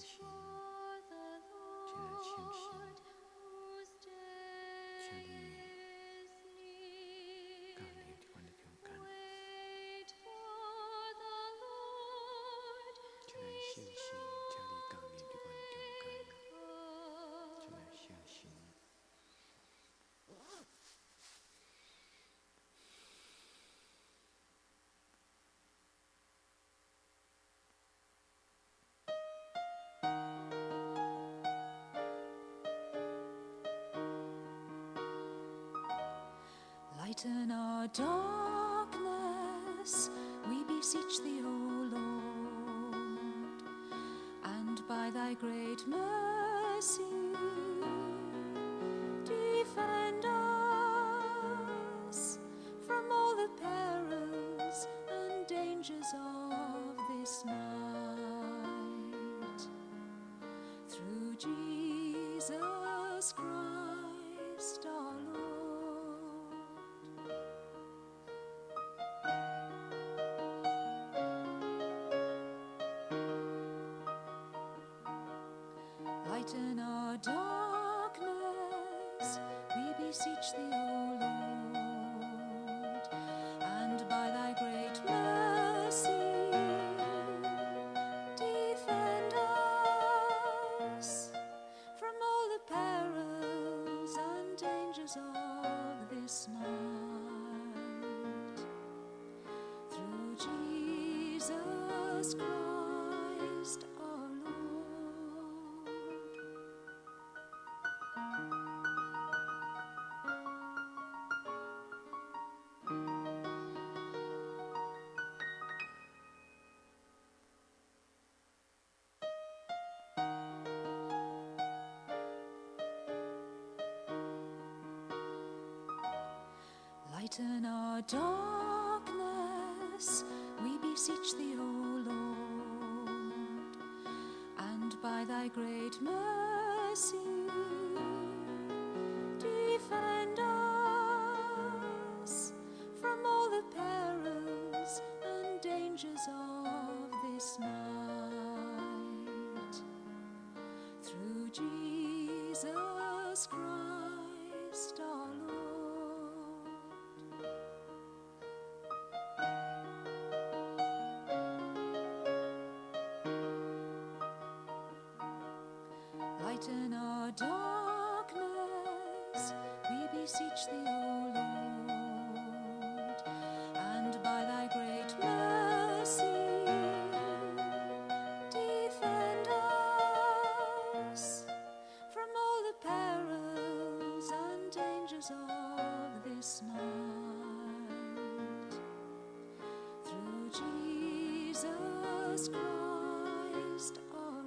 心，进来清心，请你降临伫阮的中间，进来信心，请你降临伫阮中间，进来信心。Lighten our darkness, we beseech thee, O Lord, and by thy great mercy, defend us from all the perils and dangers of this night. Through Jesus Christ our Lord. Lighten our darkness, we beseech thee, O Lord, and by thy great mercy, defend us from all the perils and dangers of this night. Through Jesus Christ our Lord. Lighten our darkness, we beseech thee, O Lord, and by thy great mercy, defend us from all the perils and dangers of this night. Through Jesus Christ our Lord. Lighten our darkness, we beseech thee, O Lord, and by thy great mercy, defend us from all the perils and dangers of this night. Through Jesus Christ our Lord.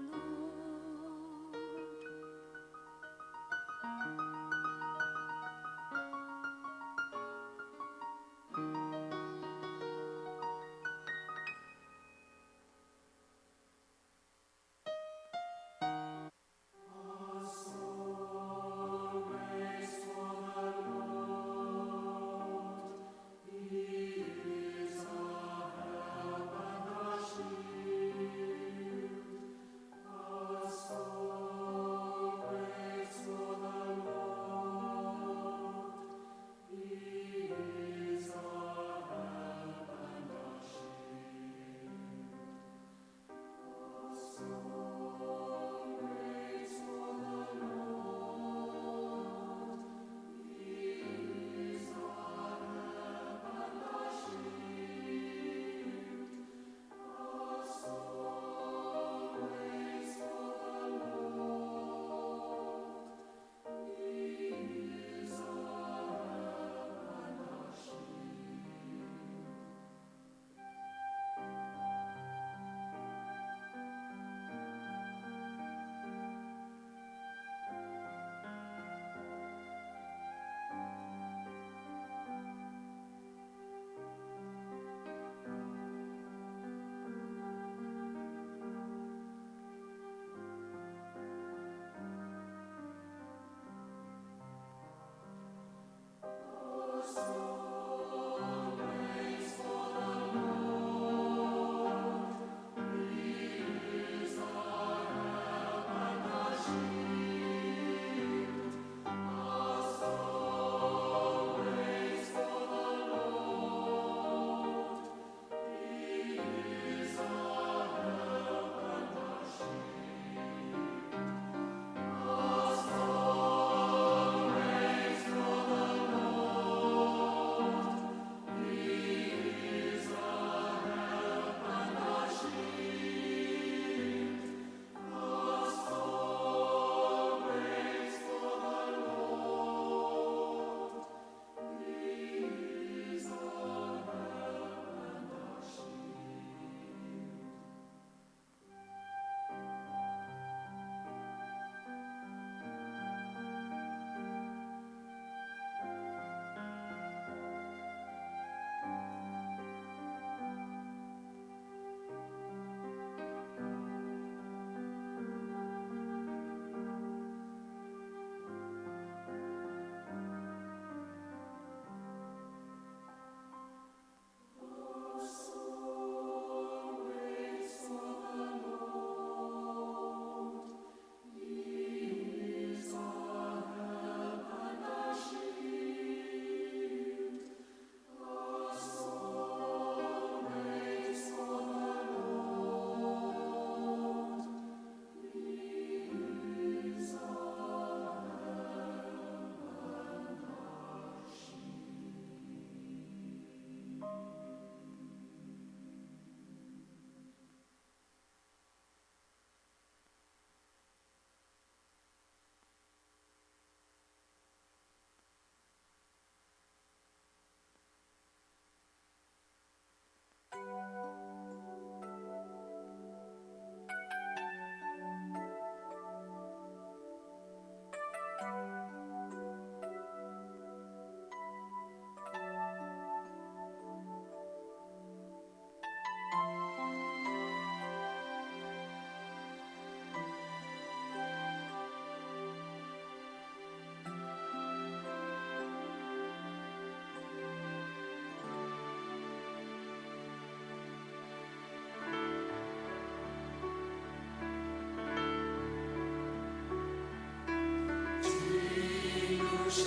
敬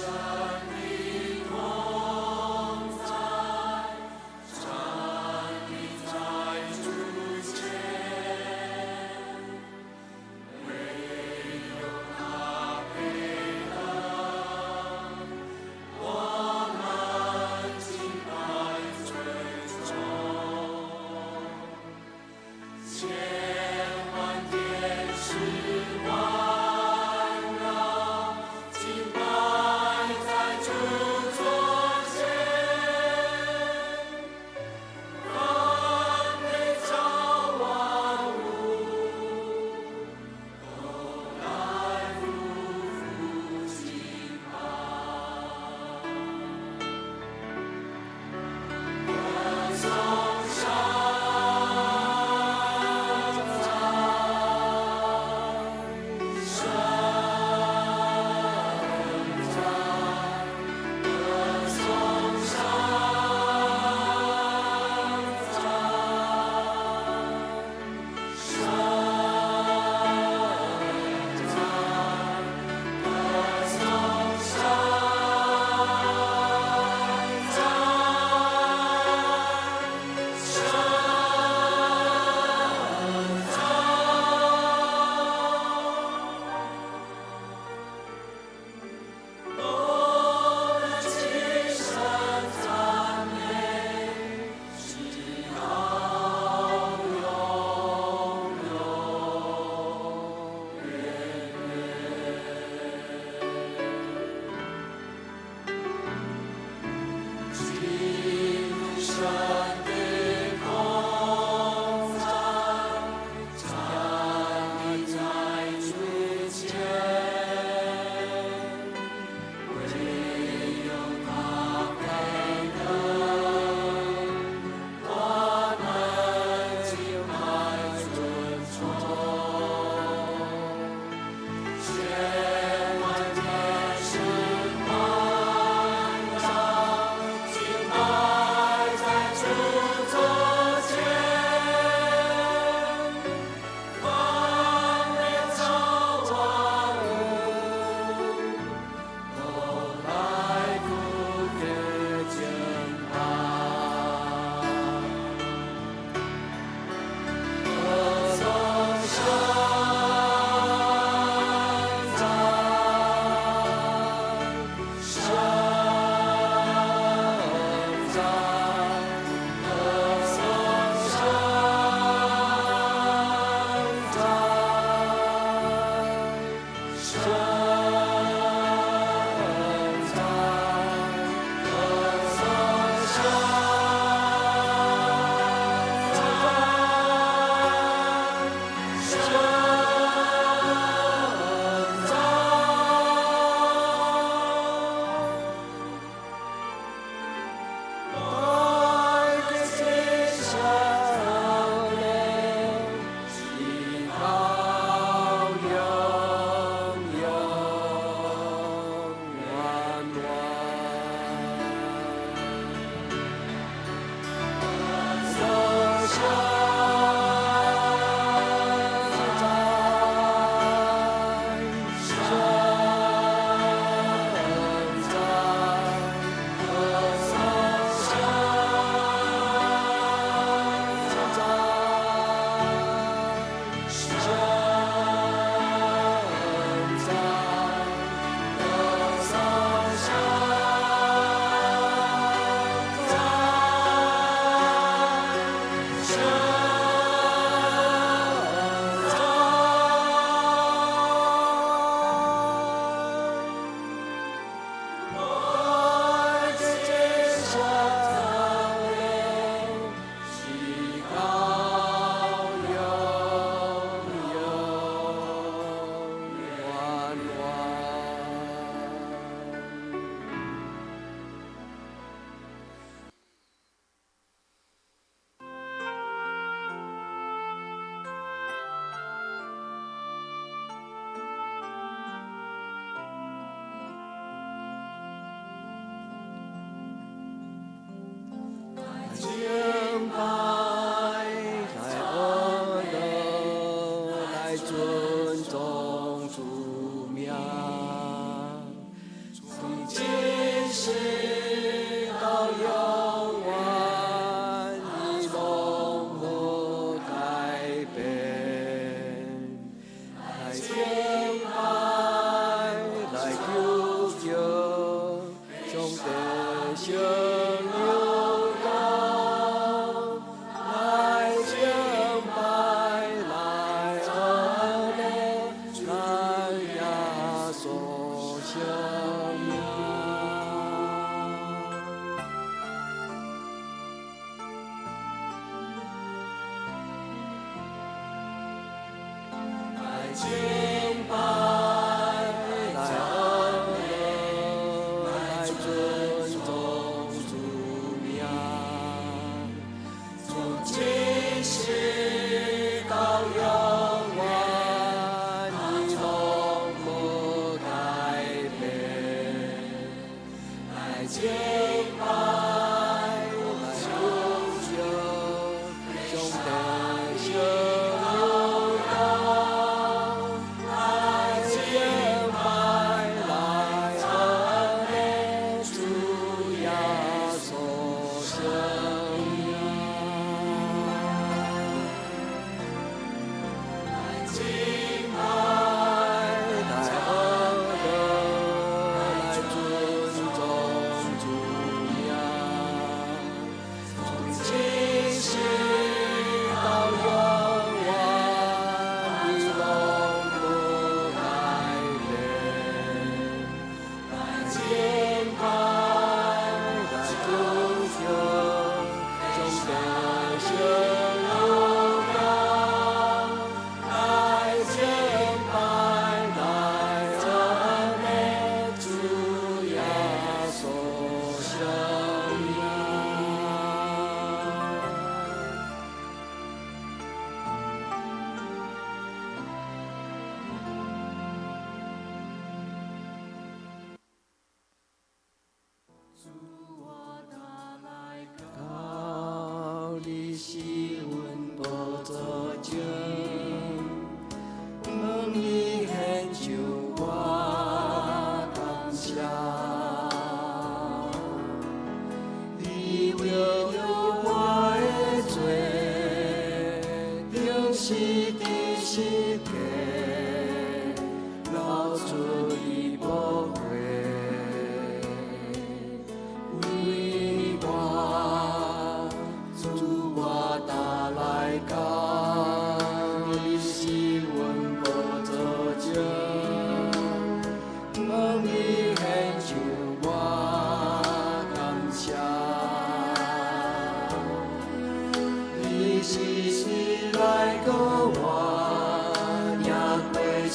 拜在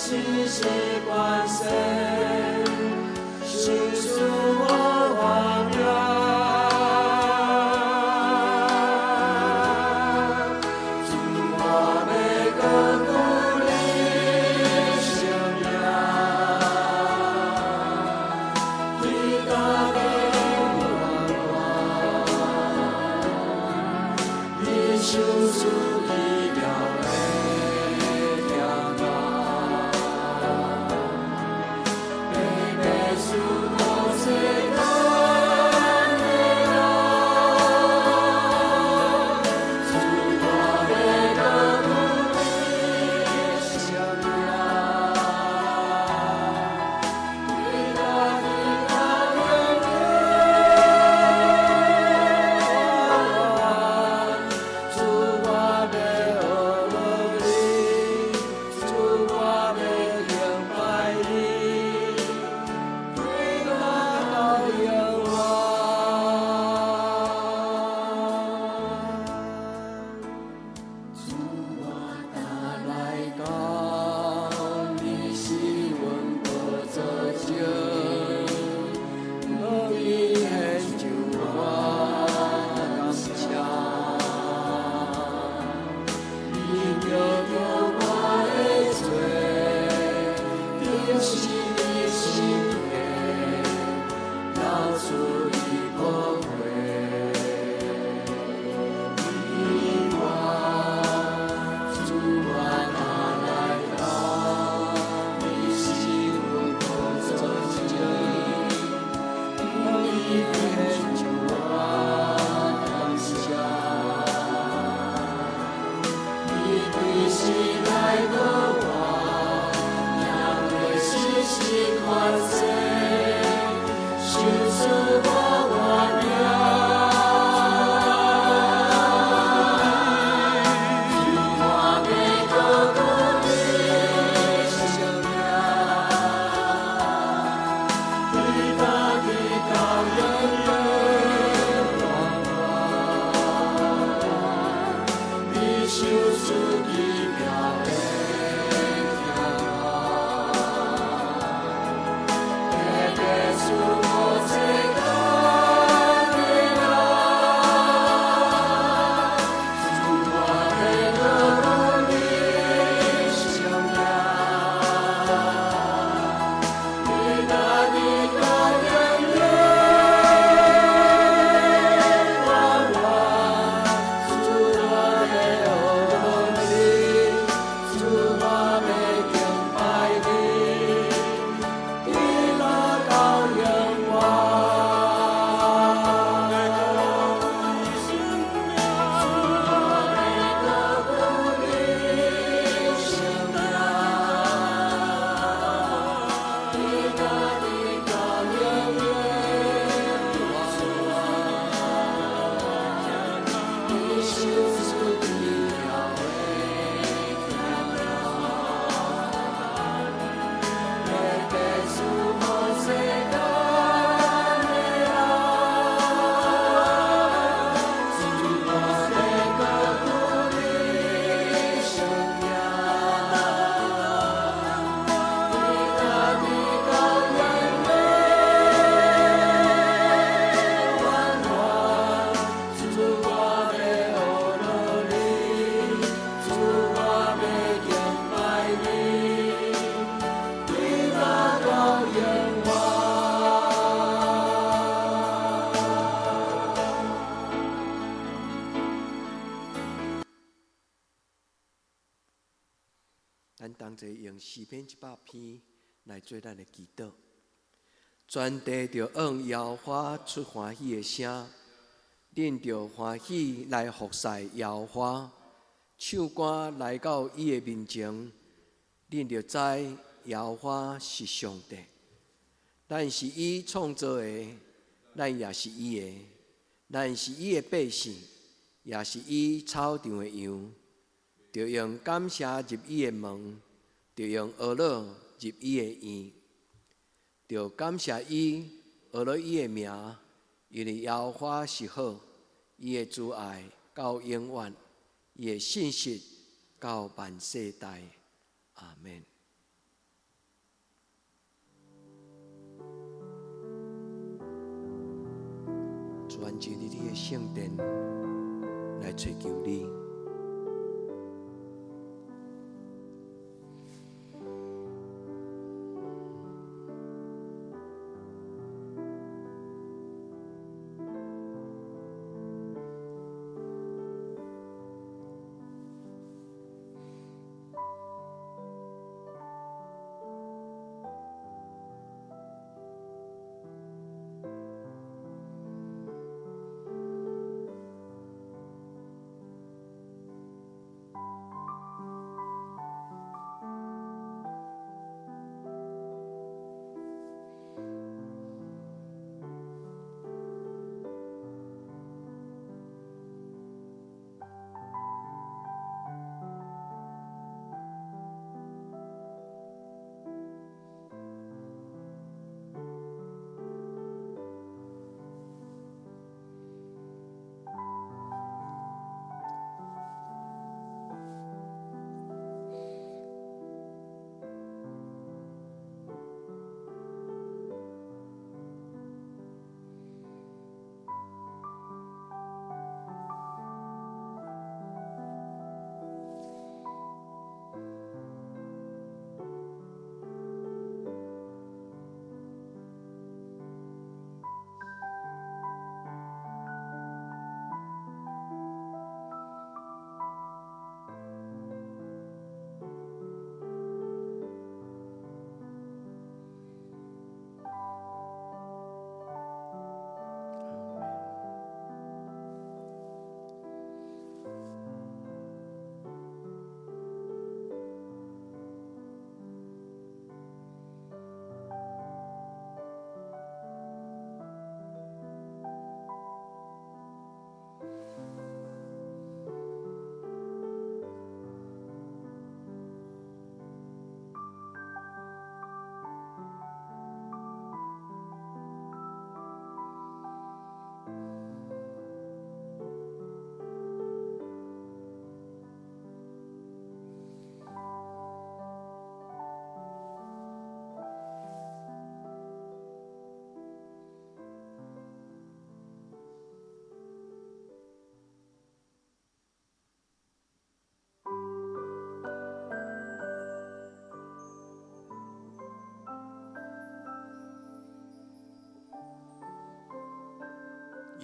世世关身，心属我王呀。主我每个努力信仰，你的灵王，你救赎一秒的天堂，每属我最高的啊，主我每个努力信仰，伟大的羔羊主我的儿女，主我的敬拜你，伟大羔羊主我打来讲，你是阮宝座前，乐意献上我感谢。你叫我的罪，就是你心底流出一颗血。你我主我拿来讲，你是阮宝座前，乐意献上我感谢。你对心来的我，让我细细宽恕，修饰我完了。主我每个努力信仰，伟大的羔羊耶和华，你救赎一秒的天堂，别属我最高的啊，主我每个努力信仰，伟大的羔羊耶和华，主我的儿女，主我的敬拜你，你那羔羊咱同齐用诗篇100篇来做咱的祈祷。全地着往耶和华出欢喜的声，恁着欢喜来服侍耶和华，唱歌来到伊的面前。恁着知耶和华是上帝，咱是伊创造的，咱也是伊的，咱是伊的百姓，也是伊草场的羊。着用感谢入伊的门，着用俄乐入伊的院，着感谢伊，俄乐伊的名，因为耶和华是好，伊的慈爱到永远，伊的信实到万世代。阿门。专注伫你的圣殿来追求你。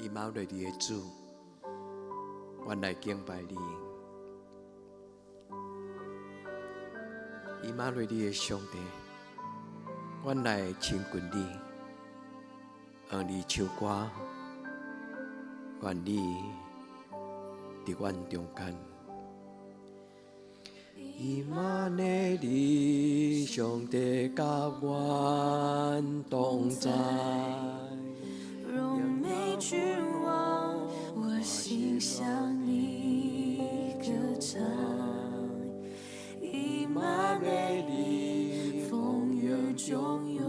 以马内利的主，阮来敬拜你；以马内利的上帝，阮来亲近你，向你唱歌，愿你伫阮中间。以马内利，上帝甲阮同在。荣美君王，我心向你歌唱。以马内利，风雨中有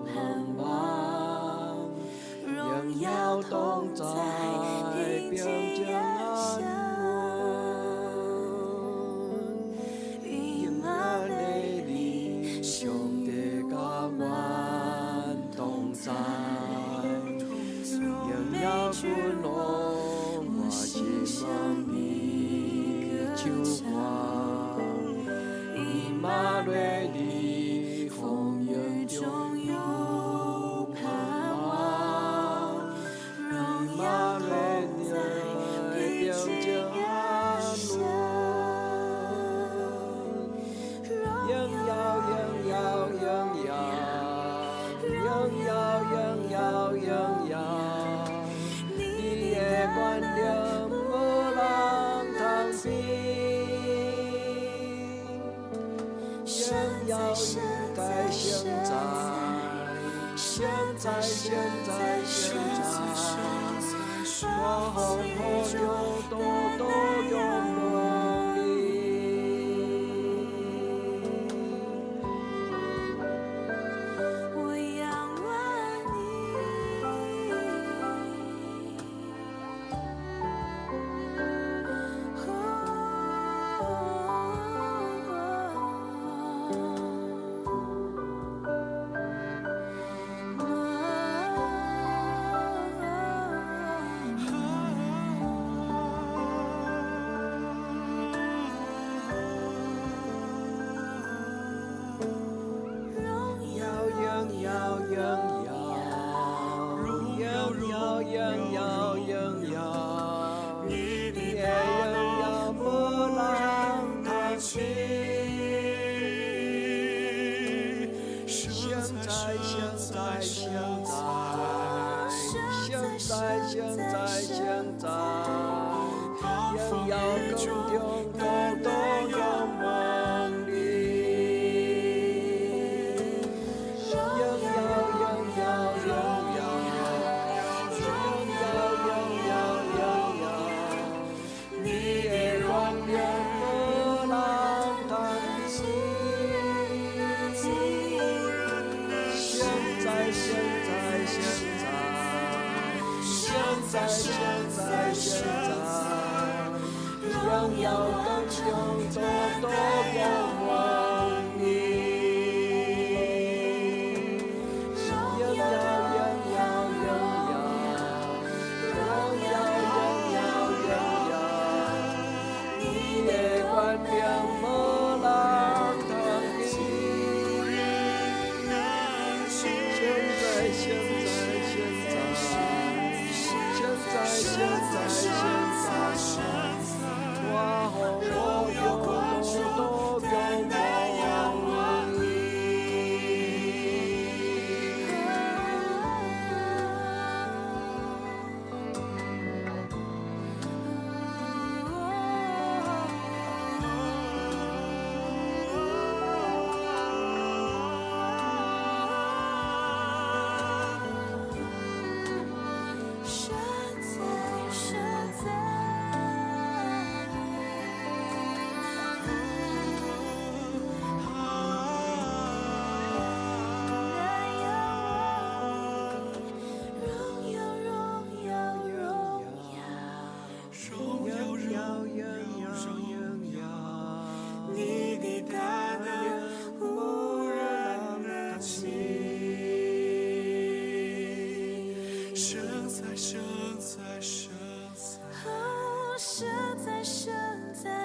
盼望，荣耀同在，平静安详。以马内利，上帝甲阮同在。荣君王，我心向你歌唱。以马内利，风雨中有盼望。荣耀同在，平静安详。荣耀，荣耀，荣耀，荣耀，荣耀，荣耀。观念无人通比，荣耀现在，现在，现在，现在，现在，我好有多多有梦里，我仰望你。现在，荣耀光中都仰望你，荣耀，你的光亮无人叹息，现在。荣耀光中都仰望你，荣耀，你的光亮无人叹息，现在。我永远都仰望你。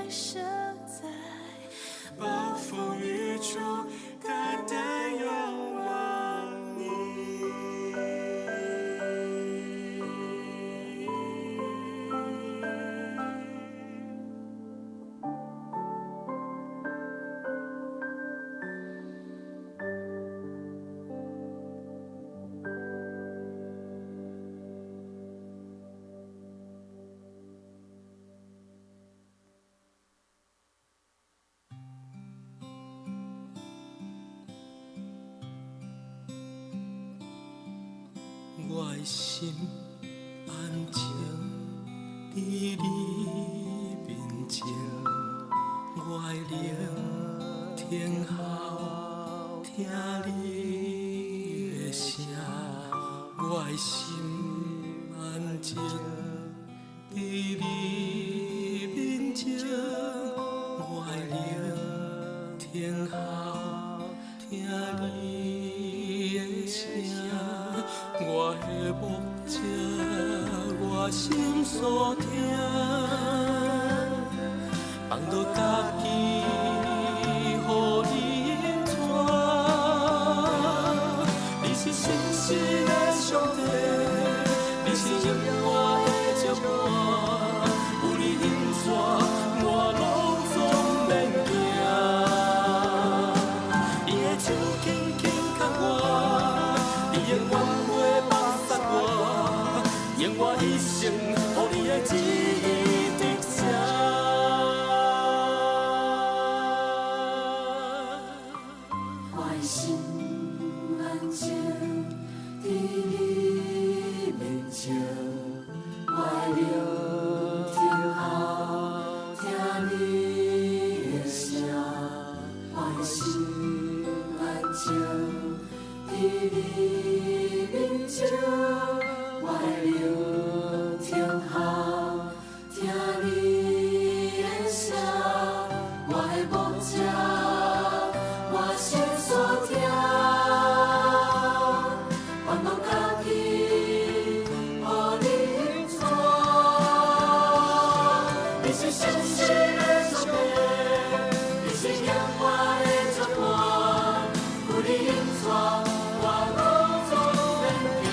生在暴风雨中，单单仰望你。我的心安静伫你面前，我的灵听候听你的声。我的心安静伫你面前，我的灵听候听你的声。我的目者，我心所听，放落家己，予你带。你是信实的上帝，你是永我的接伴，有你引带，我拢总免惊。你的手轻轻牵我，你永远。愿我一生，予你的旨意得胜。我的心安静伫你面前，我的灵听候听你的声。我的心安静伫你面前。我的灵听候听你的声，我的目者，我心所听，放落家己，予你带。你是信实的上帝，你是永远的接伴，有你引带，我拢总免惊。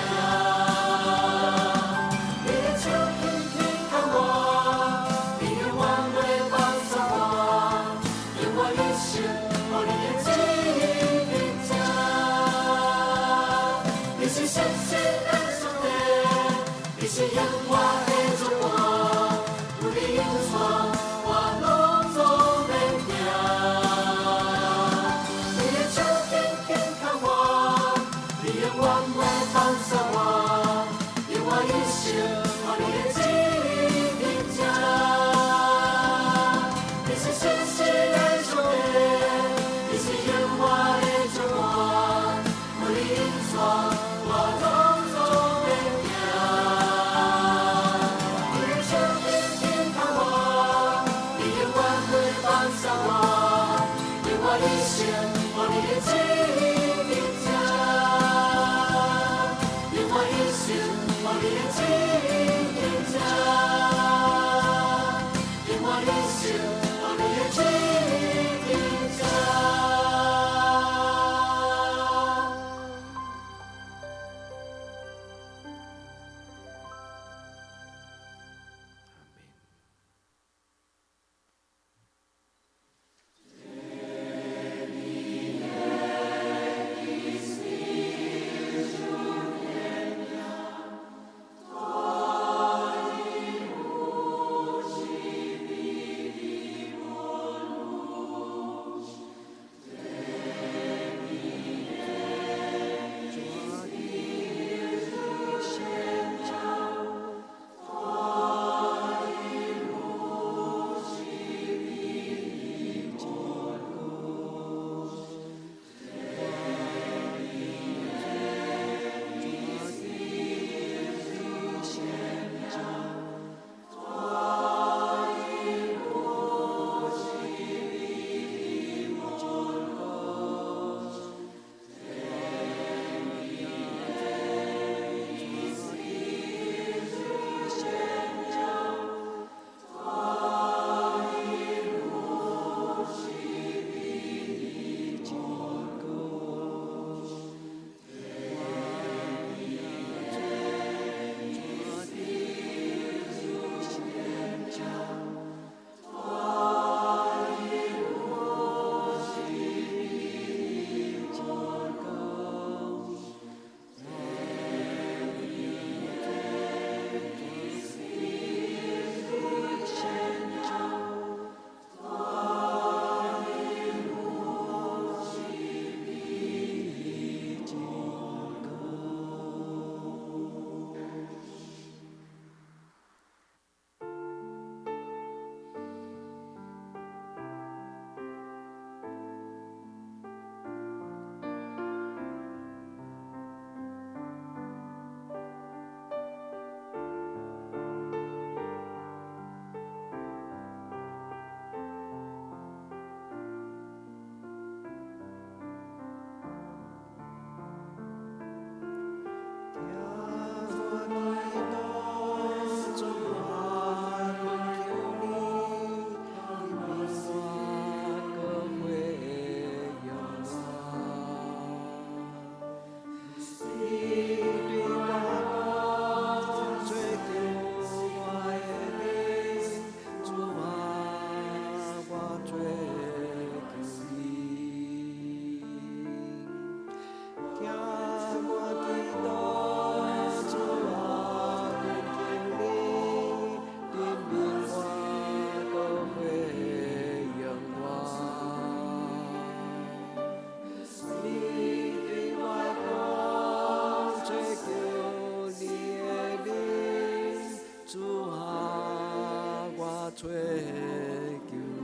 找求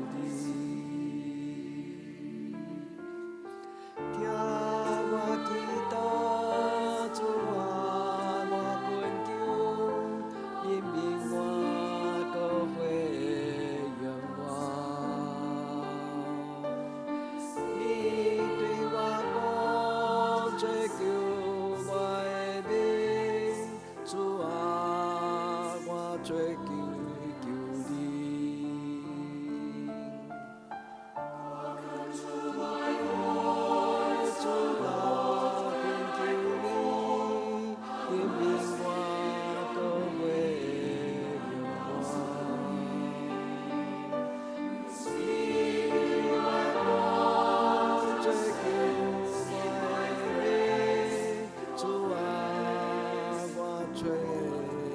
你，听我祈祷，主啊，我恳求，因命我搁会仰望。你对我讲，追求我的命，主啊，我追求。主啊，我追求你。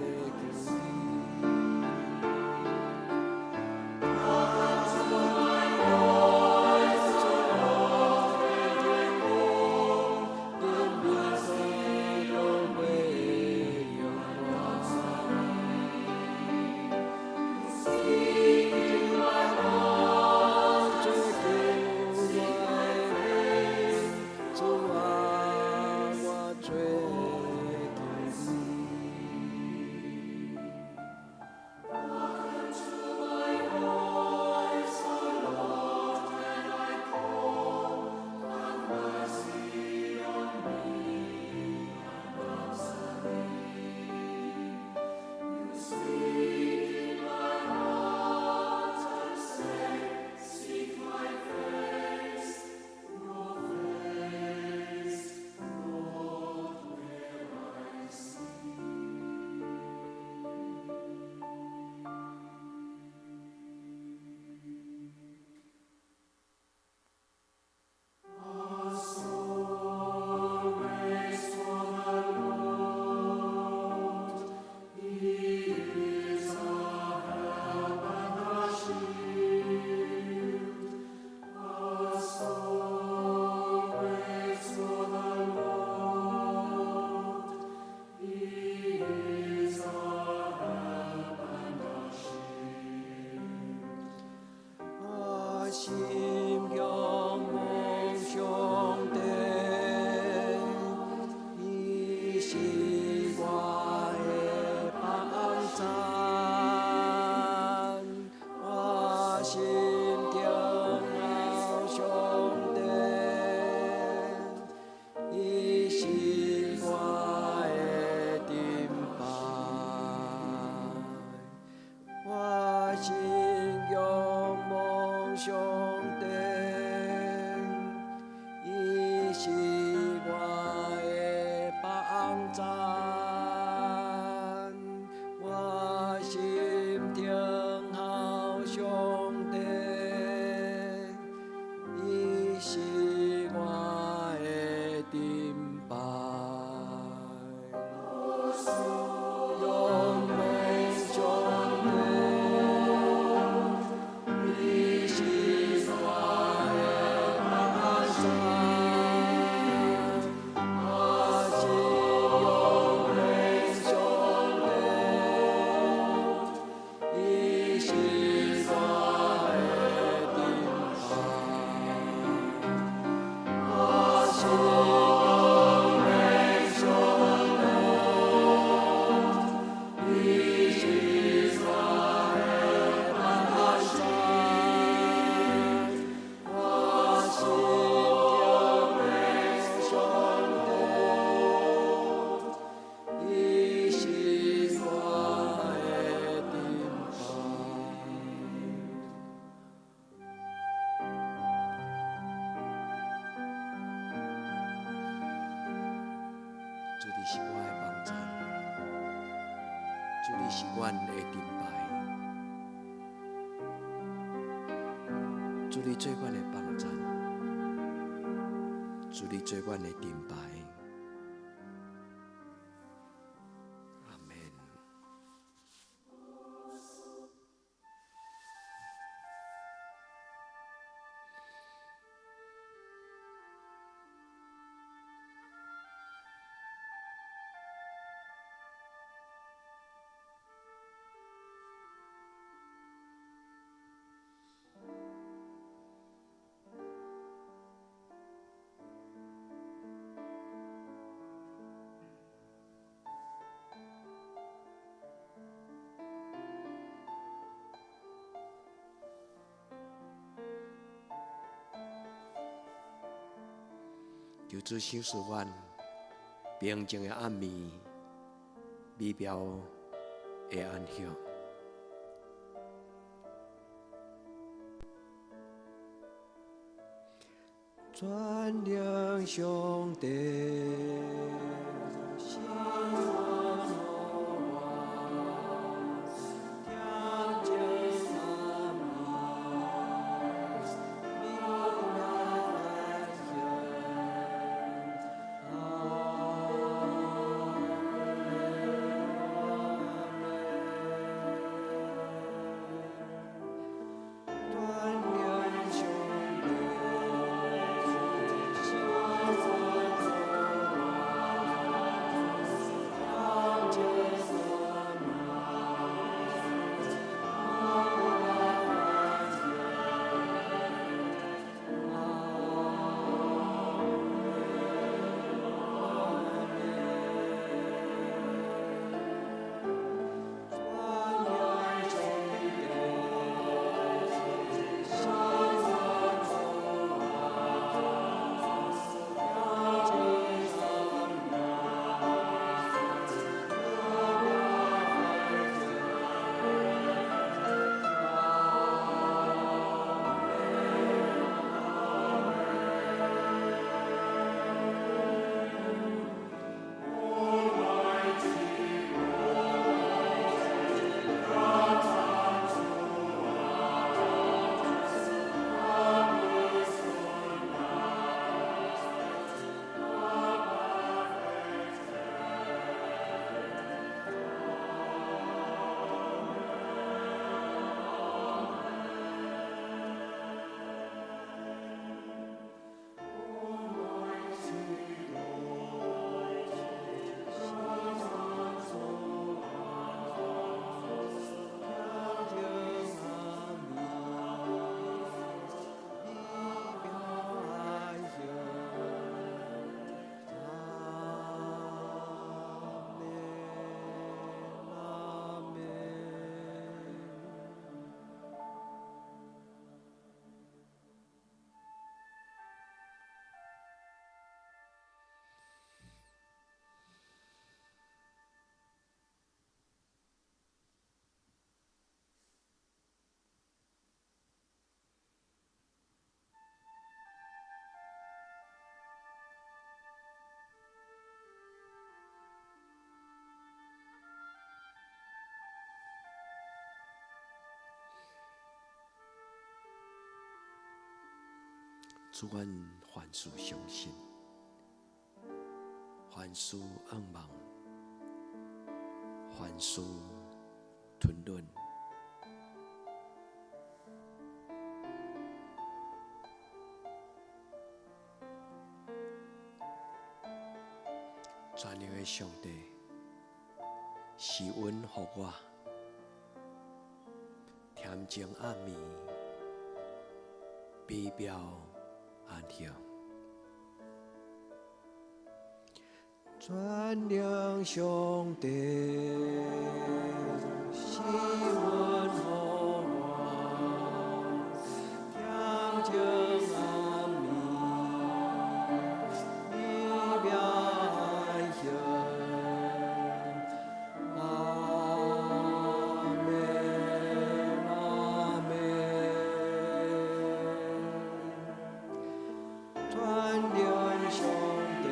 是我的帮站，主你是阮的顶牌，主你做阮的帮站，主你做阮的顶牌。阿门。求主赏赐阮平静的暗暝，美妙的安息。全能上帝，是我天经地义，美妙安主，阮凡事相信，凡事仰望，凡事吞忍。全能的上帝，是允予我恬静暗暝，美妙安息。全能上帝，是允予我恬静暗暝，美妙安息。阿门，阿门。全能上帝。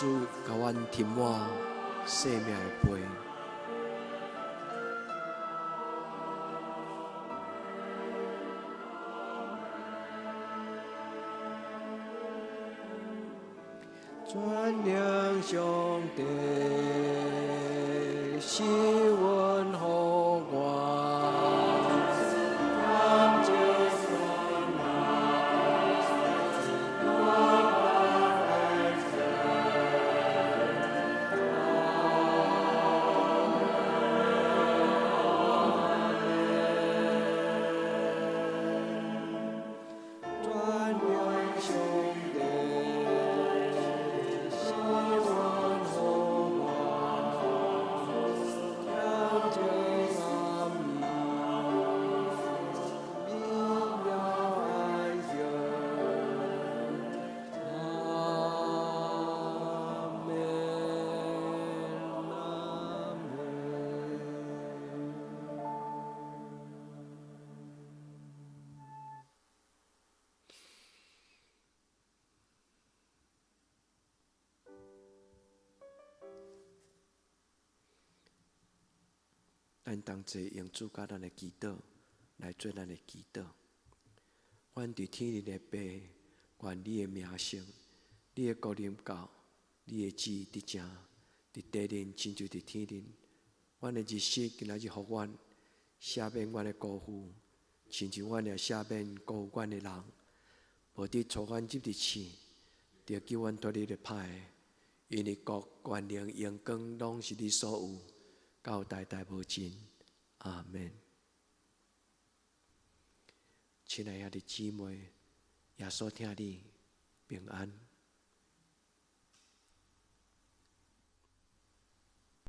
主甲阮填满生命的杯。全能上帝，是阮护我，感谢咱同齐用主甲咱的祈祷来做咱的祈祷。阮伫天里的爸，愿你的名声、你的国临到，你的旨意伫正，伫地人亲像伫天人。阮的日息今仔日互阮赦免阮的辜负，亲像阮也赦免辜负阮的人。无伫带阮入入去，着救阮脱离了歹的，因为国、权能、荣光，拢是你所有，到代代无尽。阿门。亲爱的姊妹，耶稣听你平安。